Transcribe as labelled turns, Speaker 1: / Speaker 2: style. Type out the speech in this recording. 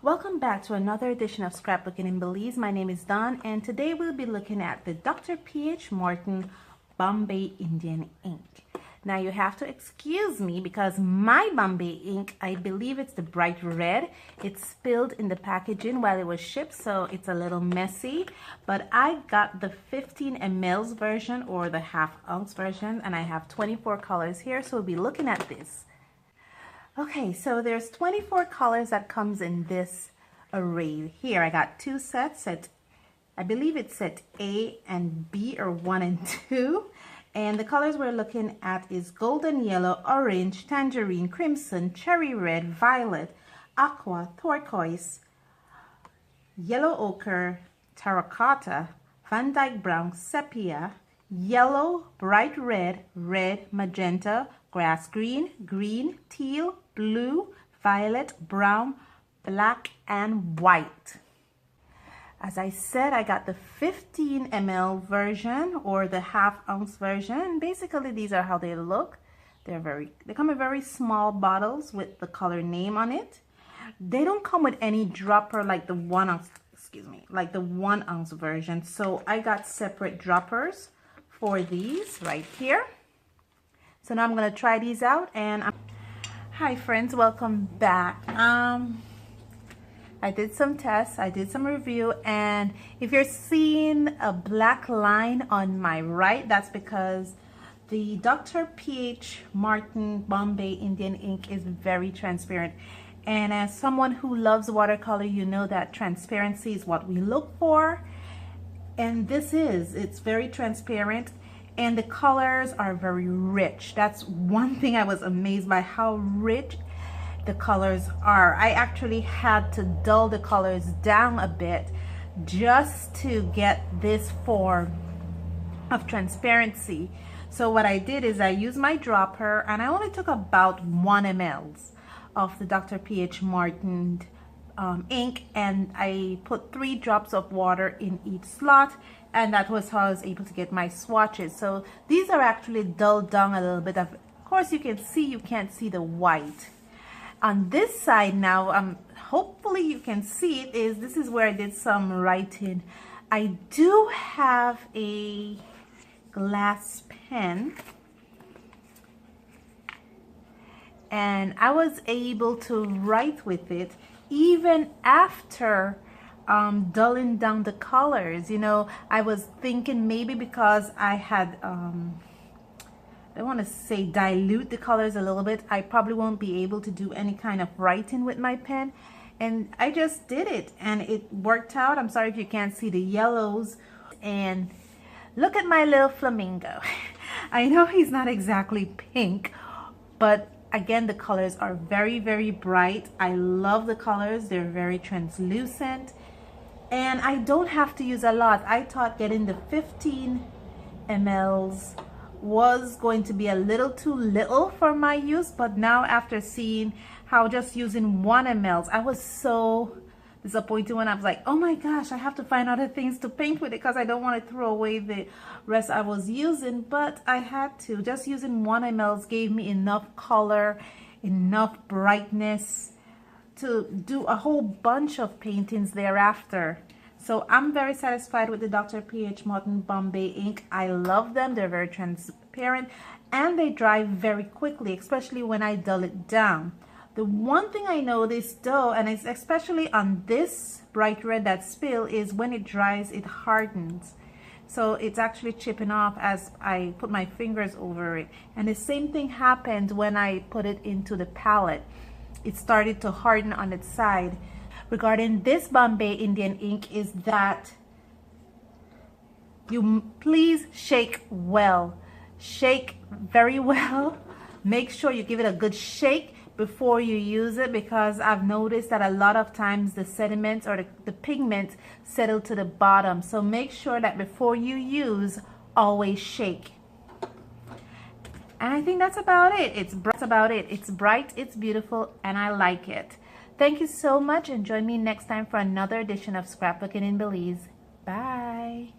Speaker 1: Welcome back to another edition of Scrapbooking in Belize. My name is Dawn, and today we'll be looking at the Dr. P.H. Martin Bombay Indian ink. Now you have to excuse me because my Bombay ink, I believe it's the bright red. It spilled in the packaging while it was shipped, so it's a little messy. But I got the 15 ml version or the half ounce version, and I have 24 colors here, so we'll be looking at this. Okay, so there's 24 colors that comes in this array. Here I got two sets, I believe it's set A and B, or 1 and 2. And the colors we're looking at is golden yellow, orange, tangerine, crimson, cherry red, violet, aqua, turquoise, yellow ochre, terracotta, Van Dyke brown, sepia, yellow, bright red, red, magenta, grass green, green, teal, blue, violet, brown, black, and white. As I said, I got the 15 ml version or the half ounce version. Basically, these are how they look. They come in very small bottles with the color name on it. They don't come with any dropper like the 1 ounce, like the 1 ounce version. So I got separate droppers for these right here. So now I'm going to try these out, and hi friends, welcome back. I did some tests, I did some review, and if you're seeing a black line on my right, that's because the Dr. P.H. Martin Bombay Indian ink is very transparent. And as someone who loves watercolor, you know that transparency is what we look for. And it's very transparent. And the colors are very rich. That's one thing I was amazed by, how rich the colors are. I actually had to dull the colors down a bit just to get this form of transparency. So what I did is I used my dropper, and I only took about 1 ml of the Dr. P.H. Martin ink, and I put 3 drops of water in each slot, and that was how I was able to get my swatches. So these are actually dulled down a little bit. Of course, you can't see the white. On this side now, hopefully you can see it, this is where I did some writing. I do have a glass pen, and I was able to write with it even after dulling down the colors. You know, I was thinking maybe because I had I want to say dilute the colors a little bit, I probably won't be able to do any kind of writing with my pen, and I just did it and it worked out. I'm sorry if you can't see the yellows. And look at my little flamingo. I know he's not exactly pink, but again, the colors are very, very bright. I love the colors. They're very translucent, and I don't have to use a lot. I thought getting the 15 mls was going to be a little too little for my use, but now after seeing how just using 1 ml, I was so disappointed when I was like, oh my gosh, I have to find other things to paint with it because I don't want to throw away the rest I was using. But I had to. Just using 1 ml gave me enough color, enough brightness to do a whole bunch of paintings thereafter. So I'm very satisfied with the Dr. P.H. Martin Bombay ink. I love them. They're very transparent and they dry very quickly, especially when I dull it down. The one thing I noticed though, and it's especially on this bright red that spill, is when it dries, it hardens. So it's actually chipping off as I put my fingers over it. And the same thing happened when I put it into the palette. It started to harden on its side. Regarding this Bombay Indian ink is that you please shake well. Shake very well. Make sure you give it a good shake before you use it, because I've noticed that a lot of times the sediments or the pigment settle to the bottom. So make sure that before you use, always shake. And I think that's about it. It's bright, it's beautiful, and I like it. Thank you so much, and join me next time for another edition of Scrapbooking in Belize. Bye.